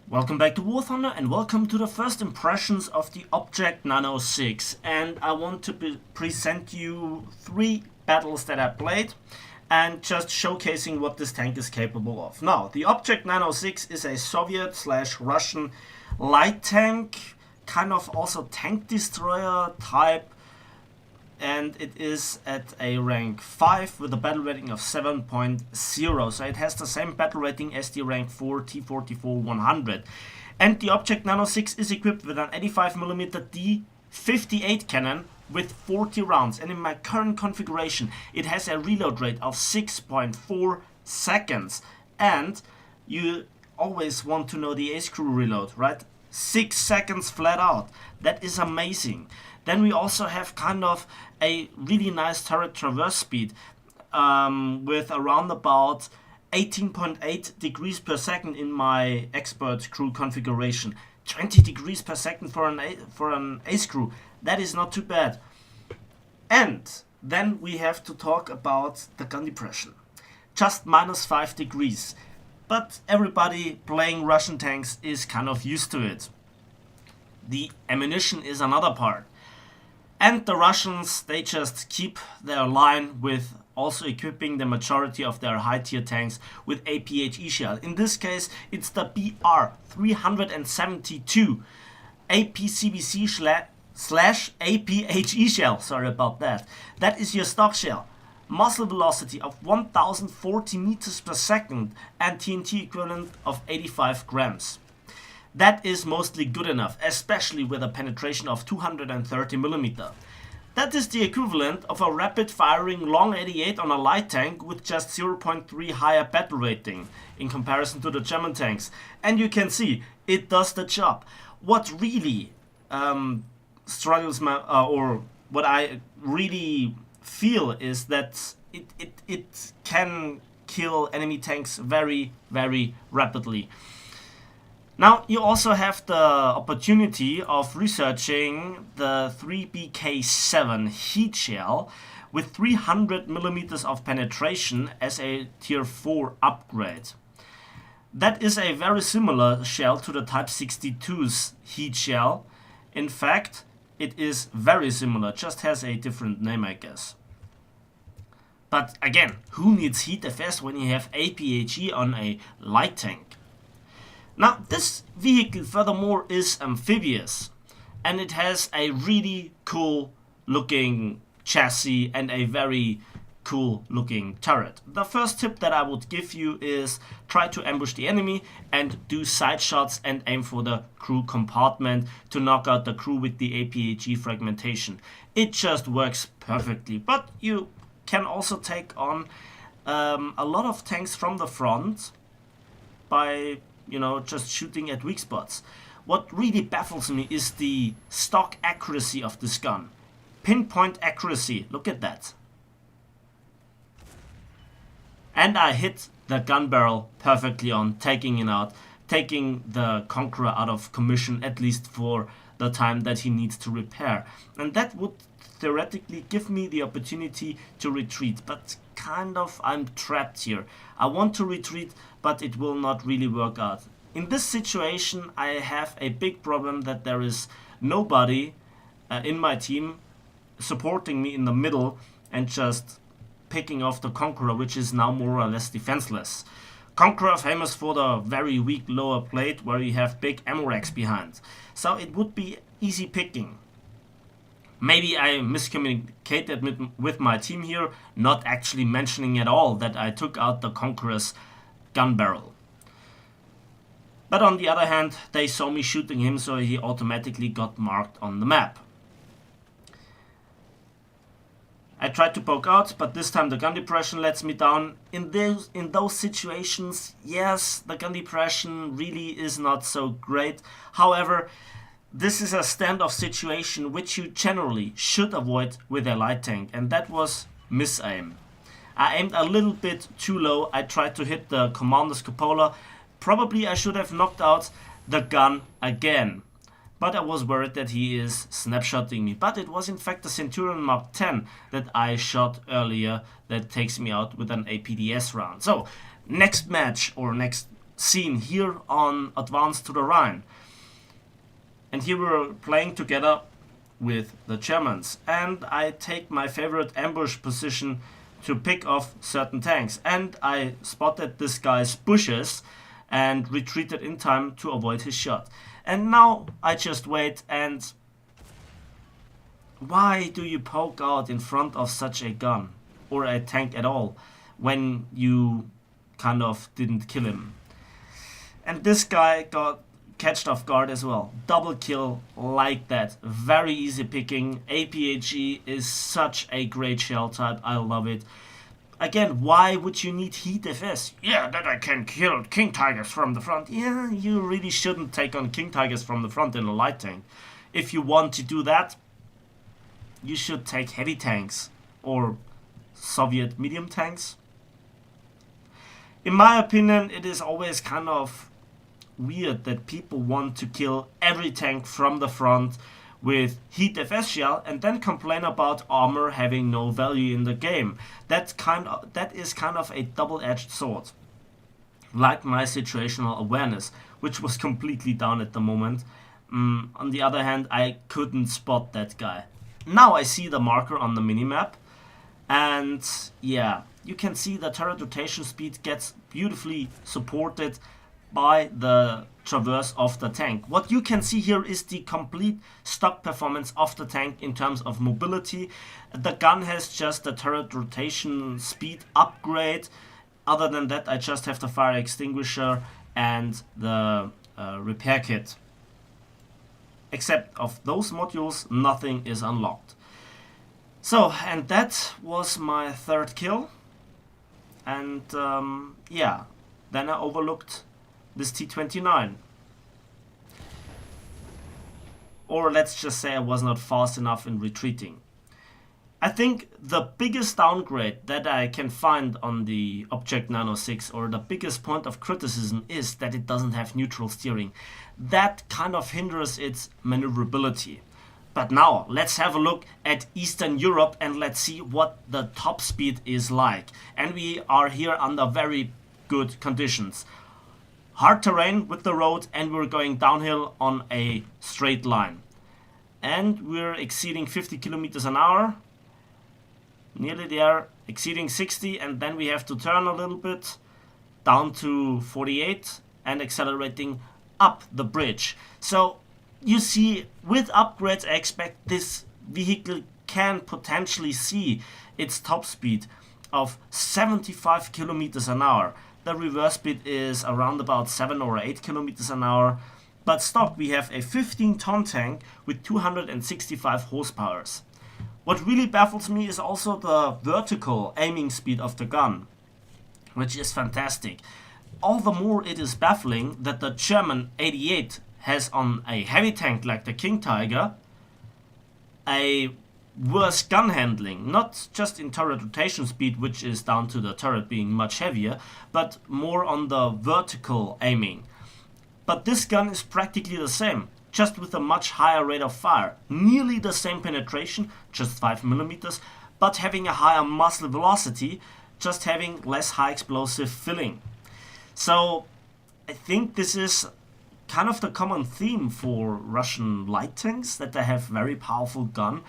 Welcome back to War Thunder and welcome to the first impressions of the Object Nano 6. And I want to present you 3 battles that I played and just showcasing what this tank is capable of. Now, the Object Nano 6 is a Soviet/Russian light tank, kind of also tank destroyer type, and it is at a rank 5 with a battle rating of 7.0, so it has the same battle rating as the rank 4 T-44-100. And the Object Nano 6 is equipped with an 85mm D58 cannon with 40 rounds, and in my current configuration it has a reload rate of 6.4 seconds. And you always want to know the ace crew reload, right? 6 seconds flat out. That is amazing. Then we also have kind of a really nice turret traverse speed with around about 18.8 degrees per second in my expert crew configuration. 20 degrees per second for an ace crew. That is not too bad. And then we have to talk about the gun depression. Just -5 degrees. But everybody playing Russian tanks is kind of used to it. The ammunition is another part. And the Russians, they just keep their line with also equipping the majority of their high tier tanks with APHE shell. In this case, it's the BR-372 APCBC slash APHE shell. Sorry about that. That is your stock shell. Muzzle velocity of 1040 meters per second and TNT equivalent of 85 grams. That is mostly good enough, especially with a penetration of 230mm. That is the equivalent of a rapid firing long 88 on a light tank with just 0.3 higher battle rating in comparison to the German tanks. And you can see, it does the job. What really struggles my, or what I really feel is that it can kill enemy tanks very, very rapidly. Now, you also have the opportunity of researching the 3BK7 heat shell with 300mm of penetration as a tier 4 upgrade. That is a very similar shell to the Type 62's heat shell. In fact, it is very similar, just has a different name, I guess. But again, who needs heat FS when you have APHE on a light tank? Now, this vehicle furthermore is amphibious, and it has a really cool looking chassis and a very cool looking turret. The first tip that I would give you is try to ambush the enemy and do side shots and aim for the crew compartment to knock out the crew with the APHE fragmentation. It just works perfectly, but you can also take on a lot of tanks from the front by just shooting at weak spots. What really baffles me is the stock accuracy of this gun. Pinpoint accuracy, look at that. And I hit the gun barrel perfectly on, taking it out, taking the Conqueror out of commission, at least for the time that he needs to repair. And that would theoretically give me the opportunity to retreat, but kind of I'm trapped here. I want to retreat, but it will not really work out. In this situation, I have a big problem that there is nobody in my team supporting me in the middle and just picking off the Conqueror, which is now more or less defenseless. Conqueror famous for the very weak lower plate where you have big ammo racks behind. So it would be easy picking. Maybe I miscommunicated with my team here, not actually mentioning at all that I took out the Conqueror's gun barrel. But on the other hand, they saw me shooting him, so he automatically got marked on the map. I tried to poke out, but this time the gun depression lets me down. In those situations, yes, the gun depression really is not so great. However, this is a standoff situation which you generally should avoid with a light tank, and that was misaim. I aimed a little bit too low. I tried to hit the commander's cupola. Probably I should have knocked out the gun again, but I was worried that he is snapshotting me. But it was in fact the Centurion Mark 10 that I shot earlier that takes me out with an APDS round. So next match or next scene here on Advance to the Rhine. And here we're playing together with the Germans, and I take my favorite ambush position to pick off certain tanks, and I spotted this guy's bushes and retreated in time to avoid his shot. And now I just wait, and why do you poke out in front of such a gun or a tank at all when you kind of didn't kill him? And this guy got catched off guard as well. Double kill like that. Very easy picking. APHE is such a great shell type. I love it. Again, why would you need Heat FS? Yeah, that I can kill King Tigers from the front. Yeah, you really shouldn't take on King Tigers from the front in a light tank. If you want to do that, you should take heavy tanks or Soviet medium tanks. In my opinion, it is always kind of weird that people want to kill every tank from the front with Heat FS shell and then complain about armor having no value in the game. That is kind of a double-edged sword. Like my situational awareness, which was completely down at the moment. On the other hand, I couldn't spot that guy. Now I see the marker on the minimap, and yeah, you can see the turret rotation speed gets beautifully supported by the traverse of the tank. What you can see here is the complete stock performance of the tank in terms of mobility. The gun has just the turret rotation speed upgrade. Other than that, I just have the fire extinguisher and the repair kit. Except of those modules, nothing is unlocked. So, and that was my third kill. And yeah, then I overlooked this T-29. Or let's just say I was not fast enough in retreating. I think the biggest downgrade that I can find on the Object 906, or the biggest point of criticism, is that it doesn't have neutral steering. That kind of hinders its maneuverability. But now let's have a look at Eastern Europe and let's see what the top speed is like. And we are here under very good conditions. Hard terrain with the road, and we're going downhill on a straight line. And we're exceeding 50 kilometers an hour. Nearly there, exceeding 60, and then we have to turn a little bit down to 48 and accelerating up the bridge. So you see, with upgrades I expect this vehicle can potentially see its top speed of 75 kilometers an hour. The reverse speed is around about 7 or 8 kilometers an hour. But stock we have a 15-ton tank with 265 horsepower. What really baffles me is also the vertical aiming speed of the gun, which is fantastic. All the more it is baffling that the German 88 has on a heavy tank like the King Tiger a worse gun handling, not just in turret rotation speed, which is down to the turret being much heavier, but more on the vertical aiming. But this gun is practically the same, just with a much higher rate of fire. Nearly the same penetration, just 5 millimeters, but having a higher muzzle velocity, just having less high explosive filling. So I think this is kind of the common theme for Russian light tanks, that they have very powerful gun,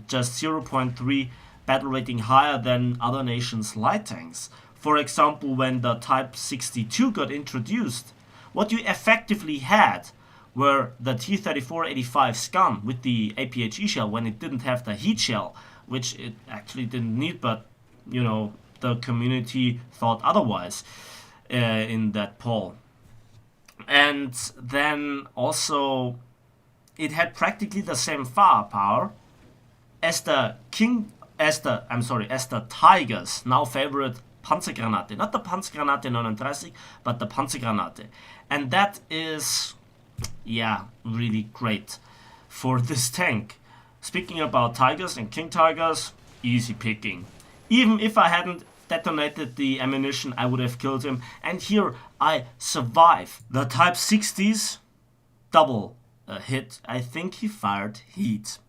just 0.3 battle rating higher than other nations' light tanks. For example, when the Type 62 got introduced, what you effectively had were the T-34-85 Scum with the APHE shell when it didn't have the heat shell, which it actually didn't need, but you know, the community thought otherwise in that poll. And then also it had practically the same firepower as the Tigers now favorite Panzergranate, not the Panzergranate 39, but the Panzergranate. And that is, yeah, really great for this tank. Speaking about Tigers and King Tigers, easy picking. Even if I hadn't detonated the ammunition, I would have killed him. And here I survive. The Type 60s, double hit. I think he fired heat.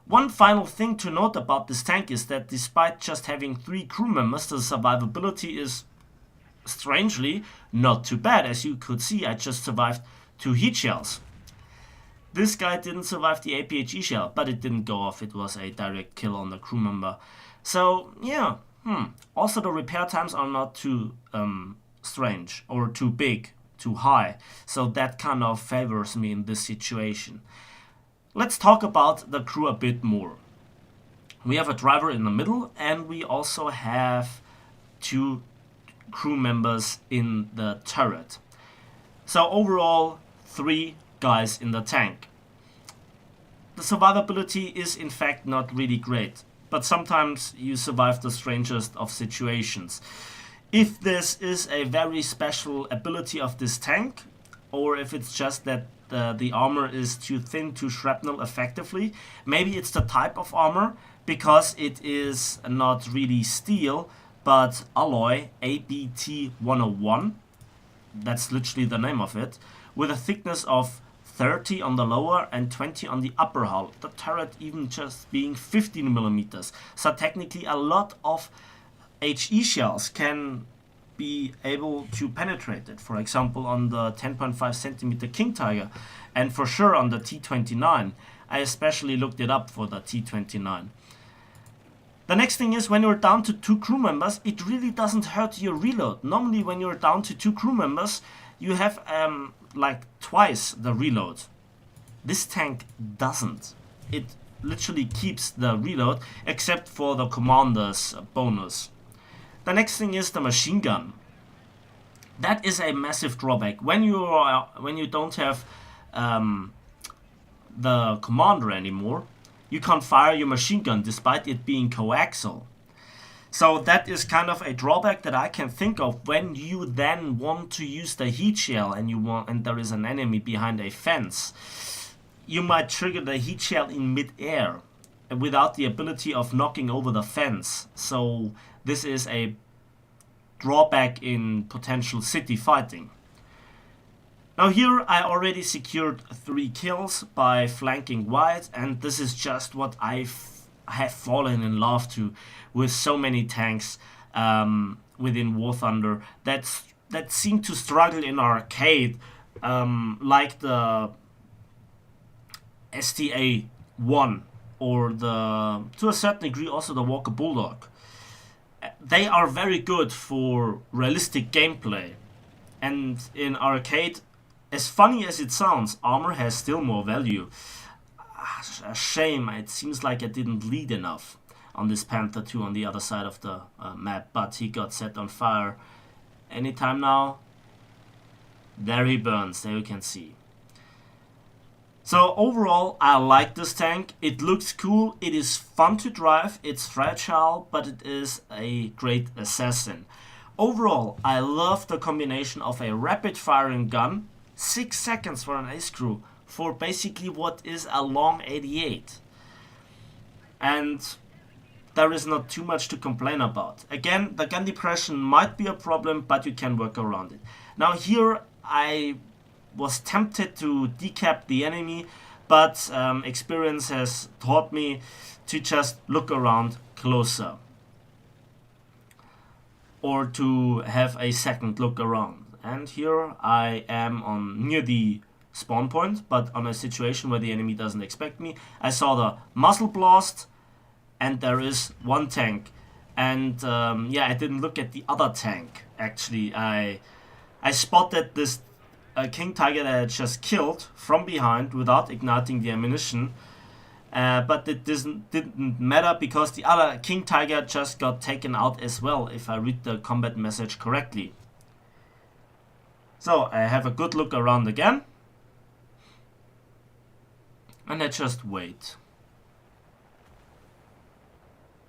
One final thing to note about this tank is that despite just having 3 crew members, the survivability is strangely not too bad. As you could see, I just survived 2 heat shells. This guy didn't survive the APHE shell, but it didn't go off. It was a direct kill on the crew member. So yeah, also the repair times are not too strange or too big, too high. So that kind of favors me in this situation. Let's talk about the crew a bit more. We have a driver in the middle, and we also have 2 crew members in the turret. So overall, 3 guys in the tank. The survivability is in fact not really great, but sometimes you survive the strangest of situations. If this is a very special ability of this tank, or if it's just that the armor is too thin to shrapnel effectively, maybe it's the type of armor, because it is not really steel, but alloy ABT 101, that's literally the name of it, with a thickness of 30 on the lower and 20 on the upper hull. The turret even just being 15 millimeters. So technically a lot of HE shells can be able to penetrate it. For example, on the 10.5 centimeter King Tiger, and for sure on the T29. I especially looked it up for the T29. The next thing is, when you're down to 2 crew members, it really doesn't hurt your reload. Normally when you're down to 2 crew members, you have like twice the reload. This tank doesn't. It literally keeps the reload, except for the commander's bonus. The next thing is the machine gun. That is a massive drawback. When you don't have the commander anymore, you can't fire your machine gun despite it being coaxial. So that is kind of a drawback that I can think of when you then want to use the heat shell and there is an enemy behind a fence. You might trigger the heat shell in mid-air without the ability of knocking over the fence. So this is a drawback in potential city fighting. Now here I already secured 3 kills by flanking wide, and this is just what I have fallen in love to with so many tanks within War Thunder that seem to struggle in arcade, like the STA-1 or to a certain degree also the Walker Bulldog. They are very good for realistic gameplay, and in arcade, as funny as it sounds, armor has still more value. A shame, it seems like I didn't lead enough on this Panther 2 on the other side of the map, but he got set on fire. Anytime now, there he burns, there you can see. So overall, I like this tank. It looks cool, it is fun to drive, it's fragile, but it is a great assassin. Overall, I love the combination of a rapid firing gun, 6 seconds for an ace crew, for basically what is a long 88. And there is not too much to complain about. Again, the gun depression might be a problem, but you can work around it. Now here I was tempted to decap the enemy, but experience has taught me to just look around closer, or to have a second look around. And here I am near the spawn point, but on a situation where the enemy doesn't expect me. I saw the muzzle blast, and there is 1 tank. And yeah, I didn't look at the other tank. Actually, I spotted this King Tiger that I just killed from behind without igniting the ammunition. But it didn't matter, because the other King Tiger just got taken out as well, if I read the combat message correctly. So I have a good look around again, and I just wait.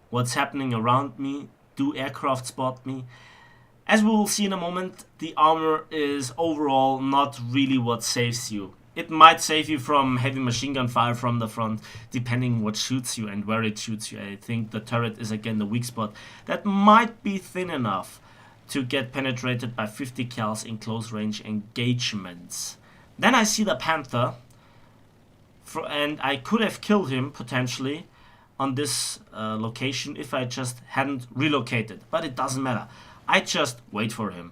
What's happening around me? Do aircraft spot me? As we will see in a moment, the armor is overall not really what saves you. It might save you from heavy machine gun fire from the front, depending what shoots you and where it shoots you. I think the turret is again the weak spot. That might be thin enough to get penetrated by 50 cals in close range engagements. Then I see the Panther, and I could have killed him potentially on this location if I just hadn't relocated, but it doesn't matter. I just wait for him.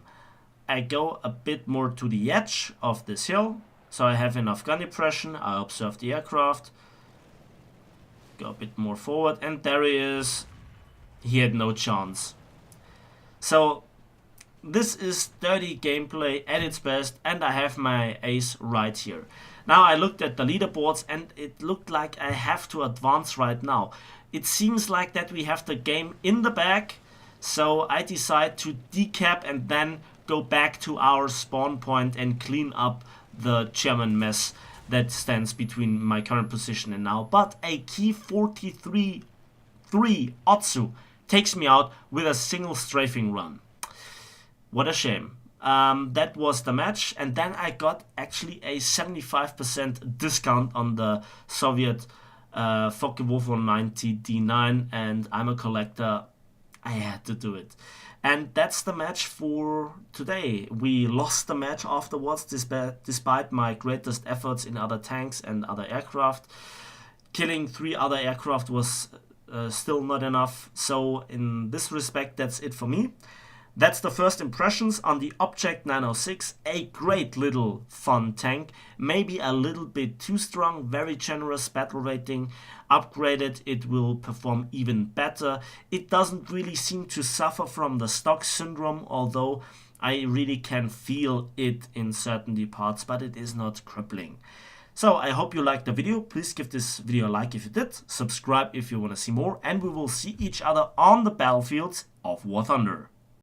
I go a bit more to the edge of this hill, so I have enough gun depression. I observe the aircraft, go a bit more forward, and there he is. He had no chance. So this is dirty gameplay at its best, and I have my ace right here. Now I looked at the leaderboards and it looked like I have to advance right now. It seems like that we have the game in the bag, so I decide to decap and then go back to our spawn point and clean up the German mess that stands between my current position and now. But a key 43-3 Otsu takes me out with a single strafing run. What a shame. That was the match, and then I got actually a 75% discount on the Soviet Focke-Wulf 190 D9, and I'm a collector. I had to do it. And that's the match for today. We lost the match afterwards, despite my greatest efforts in other tanks and other aircraft. Killing 3 other aircraft was still not enough. So in this respect, that's it for me. That's the first impressions on the Object 906, a great little fun tank, maybe a little bit too strong, very generous battle rating. Upgraded, it will perform even better. It doesn't really seem to suffer from the stock syndrome, although I really can feel it in certain parts, but it is not crippling. So I hope you liked the video. Please give this video a like if you did, subscribe if you want to see more, and we will see each other on the battlefields of War Thunder.